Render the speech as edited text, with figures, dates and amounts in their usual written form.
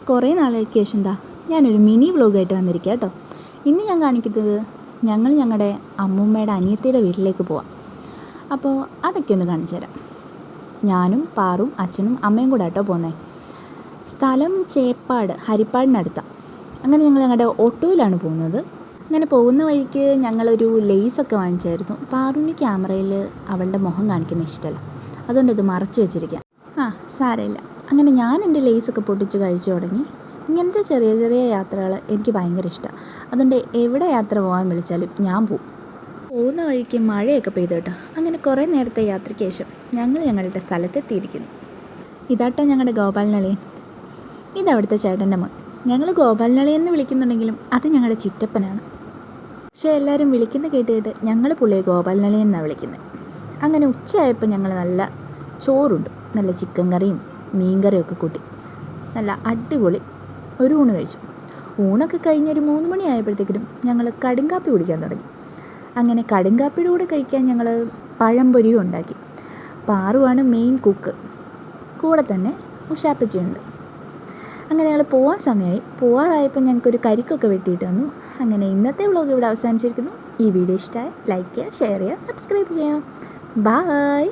കുറേ നാളുകൾക്ക് ശേഷം എന്താ ഞാനൊരു മിനി വ്ലോഗായിട്ട് വന്നിരിക്കുക കേട്ടോ. ഇന്ന് ഞാൻ കാണിക്കുന്നത് ഞങ്ങളുടെ അമ്മൂമ്മയുടെ അനിയത്തിയുടെ വീട്ടിലേക്ക് പോവാം. അപ്പോൾ അതൊക്കെ ഒന്ന് കാണിച്ചു തരാം. ഞാനും പാറും അച്ഛനും അമ്മയും കൂടെ കേട്ടോ പോകുന്നത്. സ്ഥലം ചേപ്പാട്, ഹരിപ്പാടിനടുത്താണ്. അങ്ങനെ ഞങ്ങൾ ഞങ്ങളുടെ ഓട്ടോയിലാണ് പോകുന്നത്. അങ്ങനെ പോകുന്ന വഴിക്ക് ഞങ്ങളൊരു ലേസൊക്കെ വാങ്ങിച്ചായിരുന്നു. പാറുവിന് ക്യാമറയിൽ അവളുടെ മുഖം കാണിക്കുന്ന ഇഷ്ടമല്ല, അതുകൊണ്ട് ഇത് മറച്ചു വെച്ചിരിക്കാം. സാരമില്ല. അങ്ങനെ ഞാൻ എൻ്റെ ലേസൊക്കെ പൊട്ടിച്ച് കഴിച്ചു തുടങ്ങി. ഇങ്ങനത്തെ ചെറിയ ചെറിയ യാത്രകൾ എനിക്ക് ഭയങ്കര ഇഷ്ടമാണ്. അതുകൊണ്ട് എവിടെ യാത്ര പോകാൻ വിളിച്ചാലും ഞാൻ പോകും. പോകുന്ന വഴിക്ക് മഴയൊക്കെ പെയ്തു കേട്ടോ. അങ്ങനെ കുറേ നേരത്തെ യാത്രയ്ക്ക് ശേഷം ഞങ്ങളുടെ സ്ഥലത്തെത്തിയിരിക്കുന്നു. ഇതാട്ടോ ഞങ്ങളുടെ ഗോപാലനളിയൻ. ഇതവിടുത്തെ ചേട്ടൻ്റെ മോൻ. ഞങ്ങൾ ഗോപാലനളിയൻ എന്ന് വിളിക്കുന്നുണ്ടെങ്കിലും അത് ഞങ്ങളുടെ ചിറ്റപ്പനാണ്. പക്ഷേ എല്ലാവരും വിളിക്കുന്ന കേട്ട് ഞങ്ങൾ പുള്ളിയെ ഗോപാലനളിയൻ എന്നാണ് വിളിക്കുന്നത്. അങ്ങനെ ഉച്ചയായപ്പോൾ ഞങ്ങൾ നല്ല ചോറുണ്ട്, നല്ല ചിക്കൻ കറിയും മീൻ കറിയൊക്കെ കൂട്ടി നല്ല അടിപൊളി ഒരു ഊണ് കഴിച്ചു. ഊണൊക്കെ കഴിഞ്ഞൊരു 3 മണിയായപ്പോഴത്തേക്കും ഞങ്ങൾ കടുങ്കാപ്പി കുടിക്കാൻ തുടങ്ങി. അങ്ങനെ കടുങ്കാപ്പിയുടെ കൂടെ കഴിക്കാൻ ഞങ്ങൾ പഴംപൊരിയും ഉണ്ടാക്കി. പാറുവാണ് മെയിൻ കുക്ക്, കൂടെ തന്നെ ഉഷാപ്പച്ചിയുണ്ട്. അങ്ങനെ ഞങ്ങൾ പോകാൻ സമയമായി. പോകാറായപ്പോൾ ഞങ്ങൾക്കൊരു കരിക്കൊക്കെ വെട്ടിയിട്ട് തന്നു. അങ്ങനെ ഇന്നത്തെ വ്ളോഗ് ഇവിടെ അവസാനിച്ചിരിക്കുന്നു. ഈ വീഡിയോ ഇഷ്ടമായി ലൈക്ക് ചെയ്യുക, ഷെയർ ചെയ്യുക, സബ്സ്ക്രൈബ് ചെയ്യുക. ബായ്.